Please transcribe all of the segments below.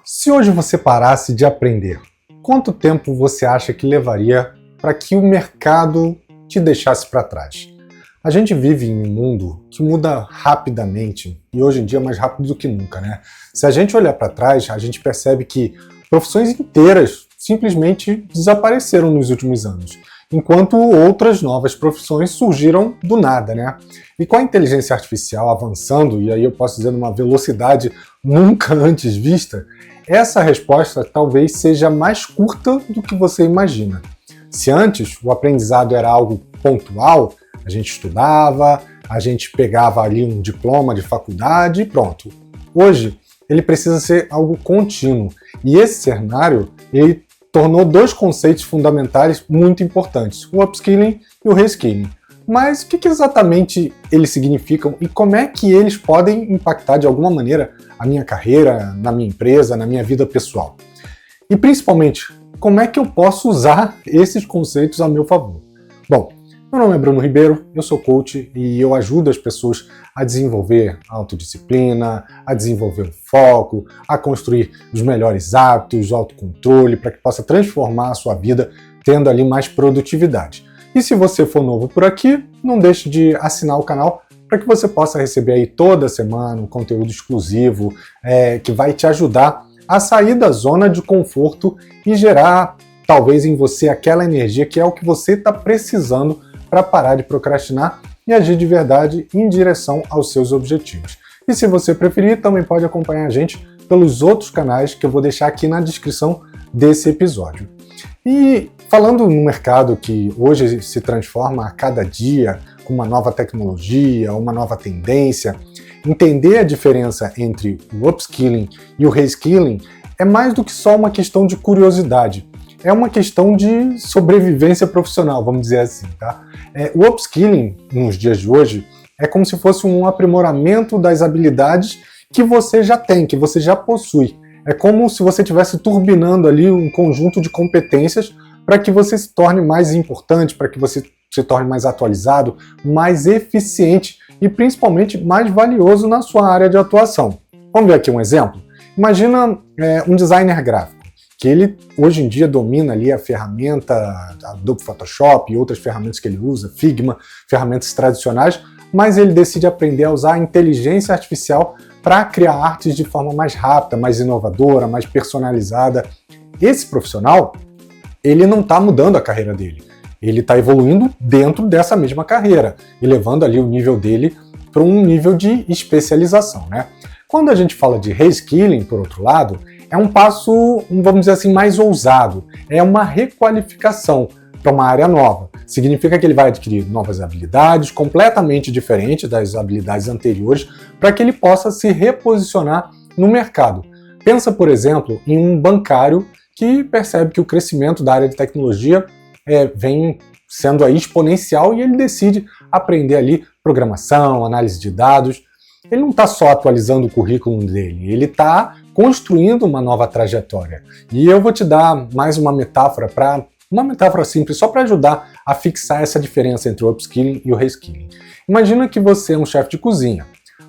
Se hoje você parasse de aprender, quanto tempo você acha que levaria para que o mercado te deixasse para trás? A gente vive em um mundo que muda rapidamente e hoje em dia mais rápido do que nunca, né? Se a gente olhar para trás, a gente percebe que profissões inteiras simplesmente desapareceram nos últimos anos, enquanto outras novas profissões surgiram do nada, né? E com a inteligência artificial avançando, e aí eu posso dizer numa velocidade nunca antes vista, essa resposta talvez seja mais curta do que você imagina. Se antes o aprendizado era algo pontual, a gente estudava, a gente pegava ali um diploma de faculdade e pronto. Hoje, ele precisa ser algo contínuo. E esse cenário, ele tornou dois conceitos fundamentais muito importantes, o upskilling e o reskilling. Mas o que exatamente eles significam e como é que eles podem impactar de alguma maneira a minha carreira, na minha empresa, na minha vida pessoal? E principalmente, como é que eu posso usar esses conceitos a meu favor? Bom, meu nome é Bruno Ribeiro, eu sou coach e eu ajudo as pessoas a desenvolver a autodisciplina, a desenvolver o foco, a construir os melhores hábitos, o autocontrole, para que possa transformar a sua vida tendo ali mais produtividade. E se você for novo por aqui, não deixe de assinar o canal para que você possa receber aí toda semana um conteúdo exclusivo que vai te ajudar a sair da zona de conforto e gerar talvez em você aquela energia que é o que você está precisando para parar de procrastinar e agir de verdade em direção aos seus objetivos. E se você preferir, também pode acompanhar a gente pelos outros canais que eu vou deixar aqui na descrição desse episódio. E falando no mercado que hoje se transforma a cada dia com uma nova tecnologia, uma nova tendência, entender a diferença entre o upskilling e o reskilling é mais do que só uma questão de curiosidade. É uma questão de sobrevivência profissional, vamos dizer assim, tá? O upskilling, nos dias de hoje, é como se fosse um aprimoramento das habilidades que você já tem, que você já possui. É como se você estivesse turbinando ali um conjunto de competências para que você se torne mais importante, para que você se torne mais atualizado, mais eficiente e principalmente mais valioso na sua área de atuação. Vamos ver aqui um exemplo? Imagina um designer gráfico, que ele hoje em dia domina ali a ferramenta Adobe Photoshop e outras ferramentas que ele usa, Figma, ferramentas tradicionais, mas ele decide aprender a usar a inteligência artificial para criar artes de forma mais rápida, mais inovadora, mais personalizada. Esse profissional, ele não está mudando a carreira dele, ele está evoluindo dentro dessa mesma carreira e levando ali o nível dele para um nível de especialização, né? Quando a gente fala de reskilling, por outro lado, é um passo, vamos dizer assim, mais ousado, é uma requalificação para uma área nova. Significa que ele vai adquirir novas habilidades, completamente diferentes das habilidades anteriores, para que ele possa se reposicionar no mercado. Pensa, por exemplo, em um bancário que percebe que o crescimento da área de tecnologia vem sendo aí exponencial e ele decide aprender ali programação, análise de dados. Ele não está só atualizando o currículo dele, ele está construindo uma nova trajetória. E eu vou te dar mais uma metáfora simples, só para ajudar a fixar essa diferença entre o upskilling e o reskilling. Imagina que você é um chefe de cozinha.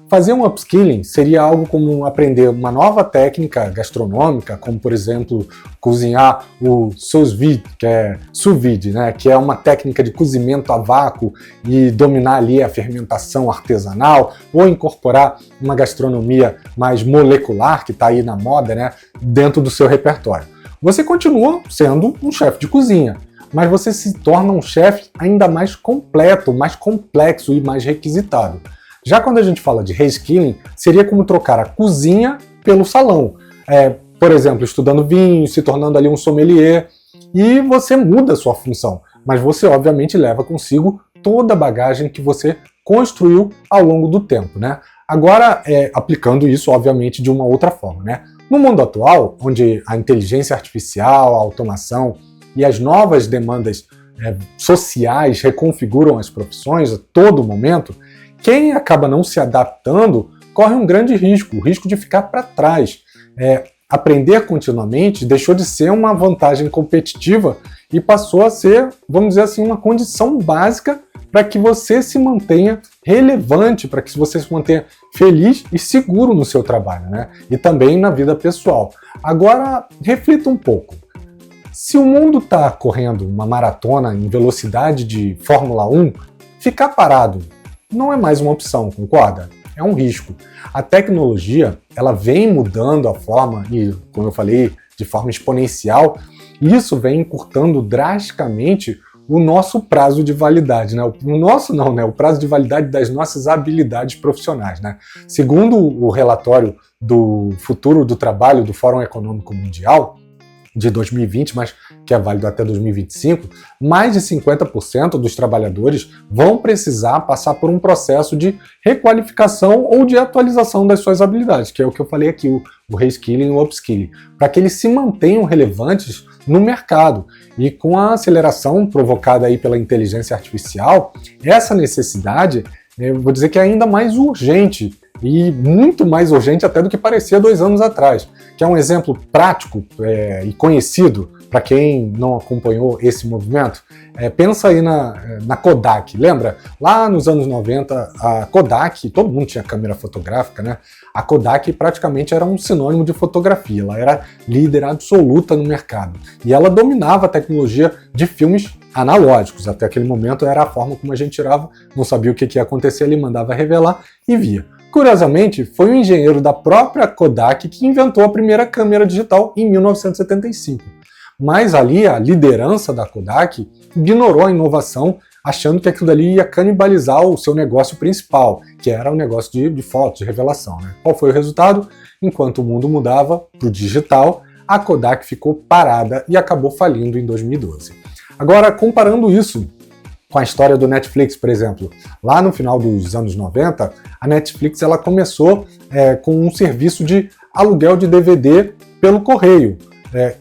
Fazer um upskilling seria algo como aprender uma nova técnica gastronômica, como por exemplo, cozinhar o sous vide, que é sous vide, né, que é uma técnica de cozimento a vácuo e dominar ali a fermentação artesanal, ou incorporar uma gastronomia mais molecular, que está aí na moda, né, dentro do seu repertório. Você continua sendo um chefe de cozinha, mas você se torna um chefe ainda mais completo, mais complexo e mais requisitado. Já quando a gente fala de reskilling, seria como trocar a cozinha pelo salão. Por exemplo, estudando vinho, se tornando ali um sommelier, e você muda a sua função, mas você obviamente leva consigo toda a bagagem que você construiu ao longo do tempo, né? Agora, aplicando isso, obviamente, de uma outra forma, né? No mundo atual, onde a inteligência artificial, a automação e as novas demandas sociais reconfiguram as profissões a todo momento, quem acaba não se adaptando corre um grande risco, o risco de ficar para trás. Aprender continuamente deixou de ser uma vantagem competitiva e passou a ser, vamos dizer assim, uma condição básica para que você se mantenha relevante, para que você se mantenha feliz e seguro no seu trabalho, né? E também na vida pessoal. Agora, reflita um pouco. Se o mundo está correndo uma maratona em velocidade de Fórmula 1, ficar parado não é mais uma opção, concorda? É um risco. A tecnologia, ela vem mudando a forma, e como eu falei, de forma exponencial, e isso vem encurtando drasticamente o nosso prazo de validade, né? O nosso não, né? O prazo de validade das nossas habilidades profissionais, né? Segundo o relatório do futuro do trabalho do Fórum Econômico Mundial, de 2020, mas que é válido até 2025, mais de 50% dos trabalhadores vão precisar passar por um processo de requalificação ou de atualização das suas habilidades, que é o que eu falei aqui, o reskilling e o upskilling, para que eles se mantenham relevantes no mercado. E com a aceleração provocada aí pela inteligência artificial, essa necessidade, eu vou dizer que é ainda mais urgente, e muito mais urgente até do que parecia 2 anos atrás, que é um exemplo prático e conhecido para quem não acompanhou esse movimento. Pensa aí na Kodak, lembra? Lá nos anos 90, a Kodak, todo mundo tinha câmera fotográfica, né? A Kodak praticamente era um sinônimo de fotografia, ela era líder absoluta no mercado, e ela dominava a tecnologia de filmes analógicos. Até aquele momento era a forma como a gente tirava, não sabia o que ia acontecer, ele mandava revelar e via. Curiosamente, foi um engenheiro da própria Kodak que inventou a primeira câmera digital em 1975. Mas ali a liderança da Kodak ignorou a inovação, achando que aquilo ali ia canibalizar o seu negócio principal, que era o negócio de fotos, de revelação, né? Qual foi o resultado? Enquanto o mundo mudava para o digital, a Kodak ficou parada e acabou falindo em 2012. Agora, comparando isso com a história do Netflix, por exemplo, lá no final dos anos 90, a Netflix ela começou com um serviço de aluguel de DVD pelo correio,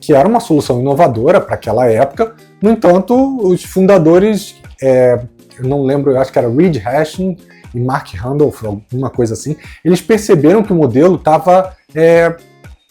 que era uma solução inovadora para aquela época. No entanto, os fundadores, eu não lembro, eu acho que era Reed Hastings e Mark Randolph, alguma coisa assim, eles perceberam que o modelo estava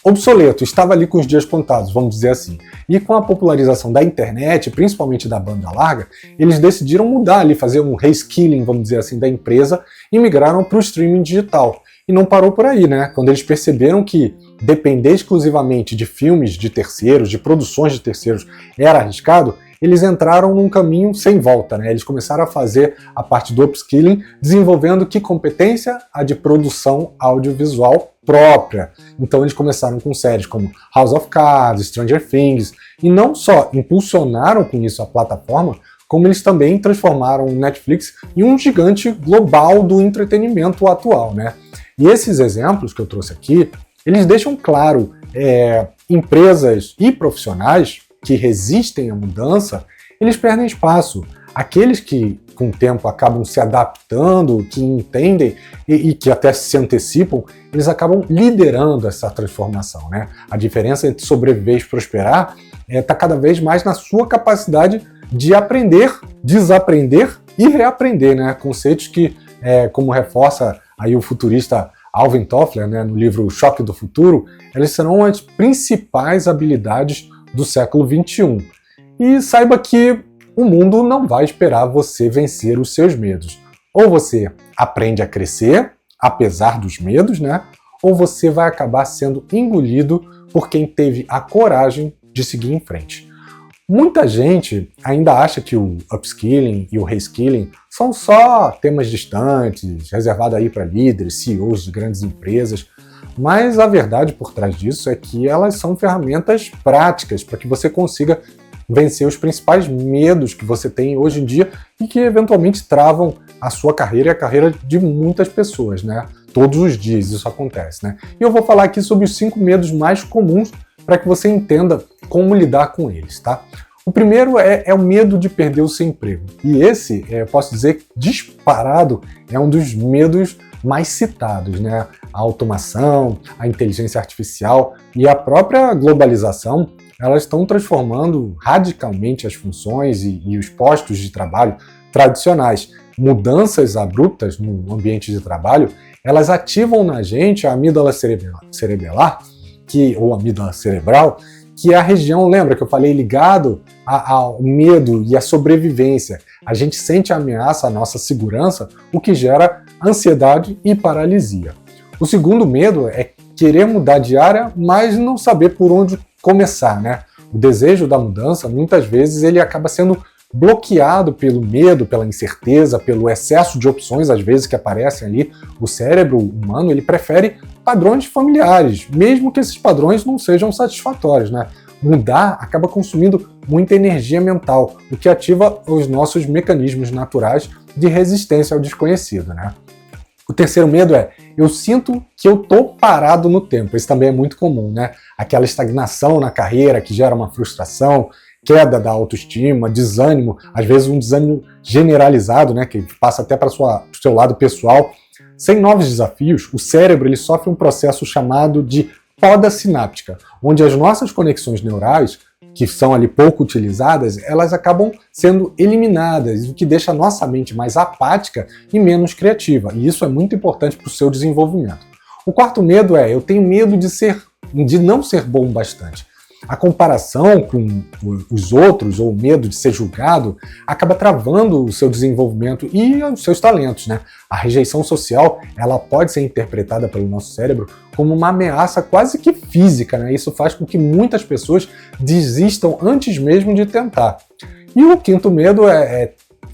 obsoleto, estava ali com os dias contados, vamos dizer assim. E com a popularização da internet, principalmente da banda larga, eles decidiram mudar ali, fazer um reskilling, vamos dizer assim, da empresa e migraram para o streaming digital. E não parou por aí, né? Quando eles perceberam que depender exclusivamente de filmes de terceiros, de produções de terceiros, era arriscado, eles entraram num caminho sem volta, né? Eles começaram a fazer a parte do upskilling, desenvolvendo que competência? A de produção audiovisual própria. Então eles começaram com séries como House of Cards, Stranger Things, e não só impulsionaram com isso a plataforma, como eles também transformaram o Netflix em um gigante global do entretenimento atual, né? E esses exemplos que eu trouxe aqui, eles deixam claro empresas e profissionais que resistem à mudança, eles perdem espaço. Aqueles que, com o tempo, acabam se adaptando, que entendem e que até se antecipam, eles acabam liderando essa transformação, né? A diferença entre sobreviver e prosperar está cada vez mais na sua capacidade de aprender, desaprender e reaprender, né? Conceitos que, como reforça aí o futurista Alvin Toffler, né, no livro Choque do Futuro, elas serão as principais habilidades do século XXI. E saiba que o mundo não vai esperar você vencer os seus medos. Ou você aprende a crescer, apesar dos medos, né? Ou você vai acabar sendo engolido por quem teve a coragem de seguir em frente. Muita gente ainda acha que o upskilling e o reskilling são só temas distantes, reservados aí para líderes, CEOs de grandes empresas, mas a verdade por trás disso é que elas são ferramentas práticas para que você consiga vencer os principais medos que você tem hoje em dia e que eventualmente travam a sua carreira e a carreira de muitas pessoas, né? Todos os dias isso acontece, né? E eu vou falar aqui sobre os 5 medos mais comuns para que você entenda como lidar com eles, tá? O primeiro é o medo de perder o seu emprego. E esse, posso dizer, disparado, é um dos medos mais citados, né? A automação, a inteligência artificial e a própria globalização, elas estão transformando radicalmente as funções e os postos de trabalho tradicionais. Mudanças abruptas no ambiente de trabalho, elas ativam na gente a amígdala cerebral, ou amígdala cerebral, que é a região, lembra que eu falei, ligado ao medo e à sobrevivência. A gente sente a ameaça à nossa segurança, o que gera ansiedade e paralisia. O segundo medo é querer mudar de área, mas não saber por onde começar, né? O desejo da mudança, muitas vezes, ele acaba sendo bloqueado pelo medo, pela incerteza, pelo excesso de opções, às vezes, que aparecem ali. O cérebro humano, ele prefere padrões familiares, mesmo que esses padrões não sejam satisfatórios, né? Mudar acaba consumindo muita energia mental, o que ativa os nossos mecanismos naturais de resistência ao desconhecido, né? O terceiro medo é, eu sinto que eu tô parado no tempo. Isso também é muito comum, né? Aquela estagnação na carreira que gera uma frustração, queda da autoestima, desânimo, às vezes um desânimo generalizado, né? Que passa até para o seu lado pessoal. Sem novos desafios, o cérebro ele sofre um processo chamado de poda sináptica, onde as nossas conexões neurais, que são ali pouco utilizadas, elas acabam sendo eliminadas, o que deixa a nossa mente mais apática e menos criativa. E isso é muito importante para o seu desenvolvimento. O quarto medo é, eu tenho medo de não ser bom bastante. A comparação com os outros, ou o medo de ser julgado, acaba travando o seu desenvolvimento e os seus talentos, né? A rejeição social, ela pode ser interpretada pelo nosso cérebro como uma ameaça quase que física, né? Isso faz com que muitas pessoas desistam antes mesmo de tentar. E o quinto medo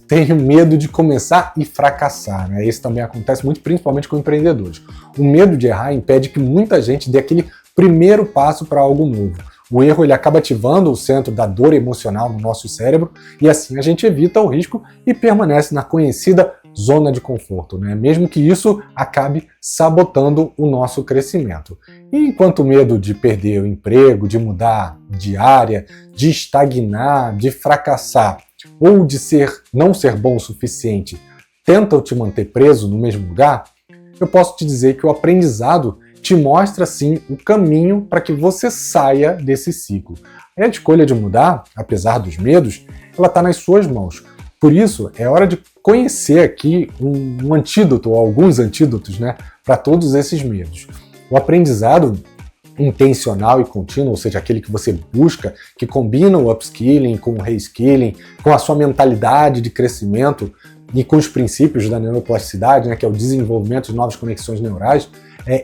tenho medo de começar e fracassar, né? Isso também acontece muito, principalmente com empreendedores. O medo de errar impede que muita gente dê aquele primeiro passo para algo novo. O erro ele acaba ativando o centro da dor emocional no nosso cérebro e assim a gente evita o risco e permanece na conhecida zona de conforto, né? Mesmo que isso acabe sabotando o nosso crescimento. E enquanto o medo de perder o emprego, de mudar de área, de estagnar, de fracassar ou de não ser bom o suficiente tentam te manter preso no mesmo lugar, eu posso te dizer que o aprendizado te mostra, sim, o caminho para que você saia desse ciclo. A escolha de mudar, apesar dos medos, ela está nas suas mãos. Por isso, é hora de conhecer aqui um antídoto, ou alguns antídotos, né, para todos esses medos. O aprendizado intencional e contínuo, ou seja, aquele que você busca, que combina o upskilling com o reskilling, com a sua mentalidade de crescimento e com os princípios da neuroplasticidade, né, que é o desenvolvimento de novas conexões neurais,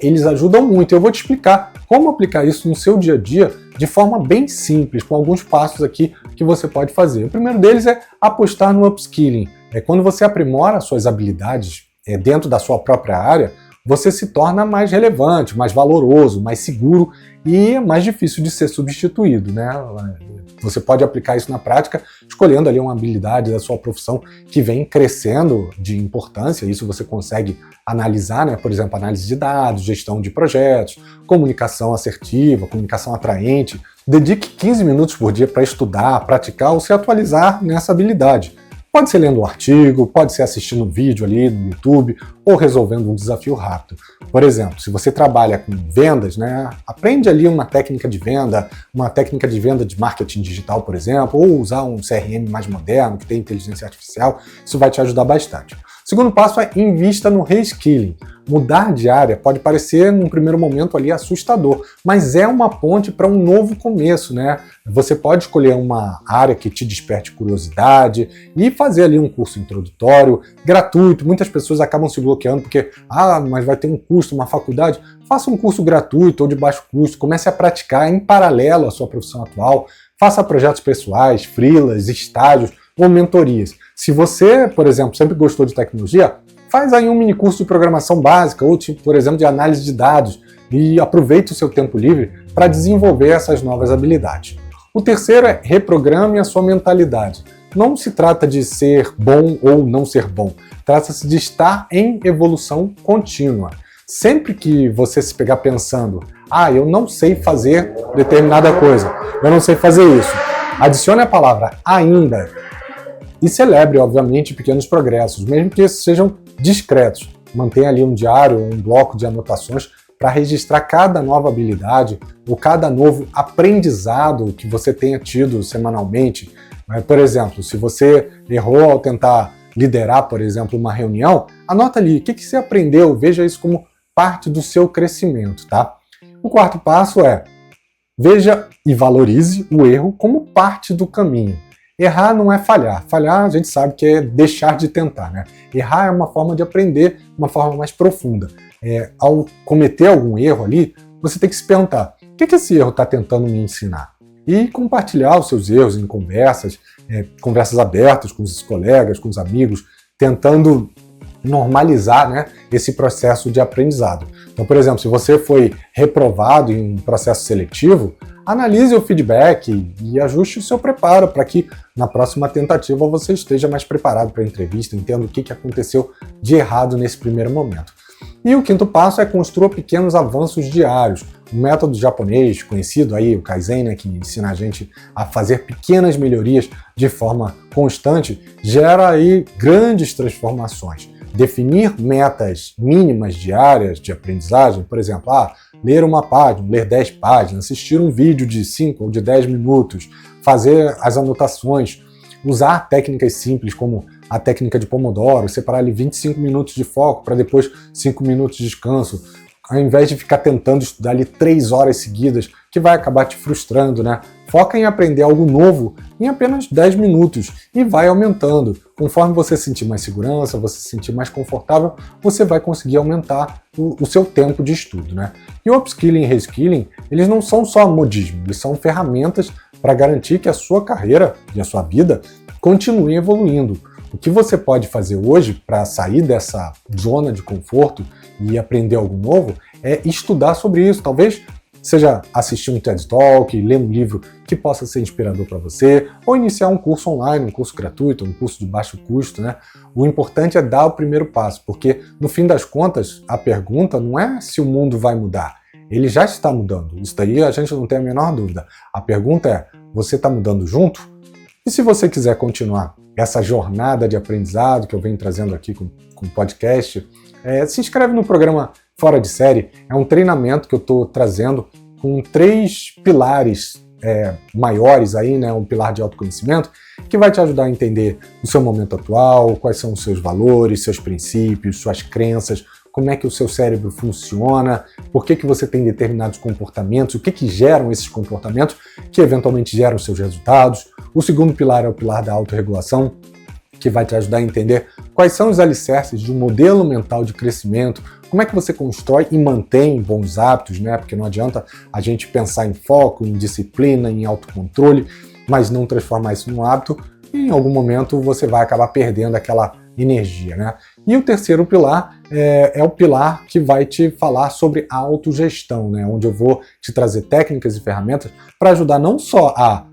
eles ajudam muito. Eu vou te explicar como aplicar isso no seu dia a dia de forma bem simples, com alguns passos aqui que você pode fazer. O primeiro deles é apostar no upskilling. Quando você aprimora suas habilidades dentro da sua própria área, você se torna mais relevante, mais valoroso, mais seguro e mais difícil de ser substituído, né? Você pode aplicar isso na prática escolhendo ali uma habilidade da sua profissão que vem crescendo de importância. Isso você consegue analisar, né? Por exemplo, análise de dados, gestão de projetos, comunicação assertiva, comunicação atraente. Dedique 15 minutos por dia para estudar, praticar ou se atualizar nessa habilidade. Pode ser lendo um artigo, pode ser assistindo um vídeo ali no YouTube ou resolvendo um desafio rápido. Por exemplo, se você trabalha com vendas, né, aprende ali uma técnica de venda de marketing digital, por exemplo, ou usar um CRM mais moderno, que tem inteligência artificial, isso vai te ajudar bastante. O segundo passo é invista no reskilling. Mudar de área pode parecer, num primeiro momento, ali assustador, mas é uma ponte para um novo começo, né? Você pode escolher uma área que te desperte curiosidade e fazer ali um curso introdutório, gratuito. Muitas pessoas acabam se bloqueando porque, mas vai ter um custo, uma faculdade. Faça um curso gratuito ou de baixo custo, comece a praticar em paralelo à sua profissão atual, faça projetos pessoais, freelas, estágios ou mentorias. Se você, por exemplo, sempre gostou de tecnologia, faz aí um mini curso de programação básica ou, por exemplo, de análise de dados e aproveite o seu tempo livre para desenvolver essas novas habilidades. O terceiro é reprograme a sua mentalidade. Não se trata de ser bom ou não ser bom, trata-se de estar em evolução contínua. Sempre que você se pegar pensando, eu não sei fazer determinada coisa, eu não sei fazer isso, adicione a palavra ainda e celebre, obviamente, pequenos progressos, mesmo que esses sejam discretos. Mantenha ali um diário, um bloco de anotações para registrar cada nova habilidade ou cada novo aprendizado que você tenha tido semanalmente. Por exemplo, se você errou ao tentar liderar, por exemplo, uma reunião, anota ali o que você aprendeu, veja isso como parte do seu crescimento, tá? O quarto passo é veja e valorize o erro como parte do caminho. Errar não é falhar. Falhar a gente sabe que é deixar de tentar, né? Errar é uma forma de aprender, uma forma mais profunda. Ao cometer algum erro ali, você tem que se perguntar, o que esse erro está tentando me ensinar? E compartilhar os seus erros em conversas abertas com os colegas, com os amigos, tentando normalizar, né, esse processo de aprendizado. Então, por exemplo, se você foi reprovado em um processo seletivo, analise o feedback e ajuste o seu preparo para que na próxima tentativa você esteja mais preparado para a entrevista, entenda o que aconteceu de errado nesse primeiro momento. E o quinto passo é construir pequenos avanços diários. O método japonês conhecido aí, o Kaizen, né, que ensina a gente a fazer pequenas melhorias de forma constante, gera aí grandes transformações. Definir metas mínimas diárias de aprendizagem, por exemplo, ler uma página, ler 10 páginas, assistir um vídeo de 5 ou de 10 minutos, fazer as anotações, usar técnicas simples como a técnica de Pomodoro, separar ali 25 minutos de foco para depois 5 minutos de descanso, ao invés de ficar tentando estudar ali 3 horas seguidas, que vai acabar te frustrando, né? Foca em aprender algo novo em apenas 10 minutos e vai aumentando. Conforme você sentir mais segurança, você se sentir mais confortável, você vai conseguir aumentar o seu tempo de estudo, né? E o upskilling e reskilling, eles não são só modismo, eles são ferramentas para garantir que a sua carreira e a sua vida continuem evoluindo. O que você pode fazer hoje para sair dessa zona de conforto e aprender algo novo é estudar sobre isso. Talvez seja assistir um TED Talk, ler um livro que possa ser inspirador para você, ou iniciar um curso online, um curso gratuito, um curso de baixo custo, né? O importante é dar o primeiro passo, porque no fim das contas, a pergunta não é se o mundo vai mudar. Ele já está mudando. Isso daí a gente não tem a menor dúvida. A pergunta é, você está mudando junto? E se você quiser continuar essa jornada de aprendizado que eu venho trazendo aqui com o podcast, se inscreve no programa Fora de Série. É um treinamento que eu estou trazendo com 3 pilares maiores aí, né? Um pilar de autoconhecimento que vai te ajudar a entender o seu momento atual, quais são os seus valores, seus princípios, suas crenças, como é que o seu cérebro funciona, por que você tem determinados comportamentos, o que geram esses comportamentos que eventualmente geram os seus resultados. O segundo pilar é o pilar da autorregulação, que vai te ajudar a entender quais são os alicerces de um modelo mental de crescimento, como é que você constrói e mantém bons hábitos, né? Porque não adianta a gente pensar em foco, em disciplina, em autocontrole, mas não transformar isso num hábito, e em algum momento você vai acabar perdendo aquela energia, né? E o terceiro pilar é o pilar que vai te falar sobre a autogestão, né? Onde eu vou te trazer técnicas e ferramentas para ajudar não só a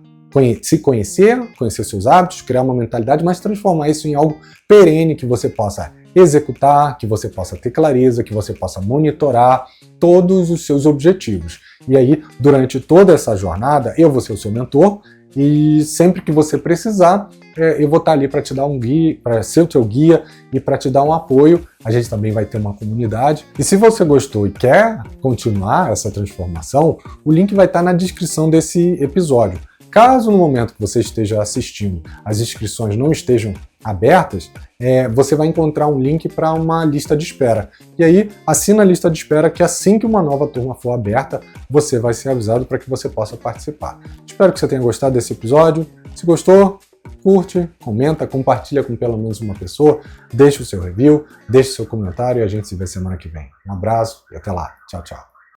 se conhecer seus hábitos, criar uma mentalidade, mas transformar isso em algo perene que você possa executar, que você possa ter clareza, que você possa monitorar todos os seus objetivos. E aí, durante toda essa jornada, eu vou ser o seu mentor e sempre que você precisar, eu vou estar ali para te dar um guia, para ser o teu guia e para te dar um apoio. A gente também vai ter uma comunidade. E se você gostou e quer continuar essa transformação, o link vai estar na descrição desse episódio. Caso no momento que você esteja assistindo as inscrições não estejam abertas, você vai encontrar um link para uma lista de espera. E aí, assina a lista de espera que assim que uma nova turma for aberta, você vai ser avisado para que você possa participar. Espero que você tenha gostado desse episódio. Se gostou, curte, comenta, compartilha com pelo menos uma pessoa, deixe o seu review, deixe o seu comentário e a gente se vê semana que vem. Um abraço e até lá. Tchau, tchau.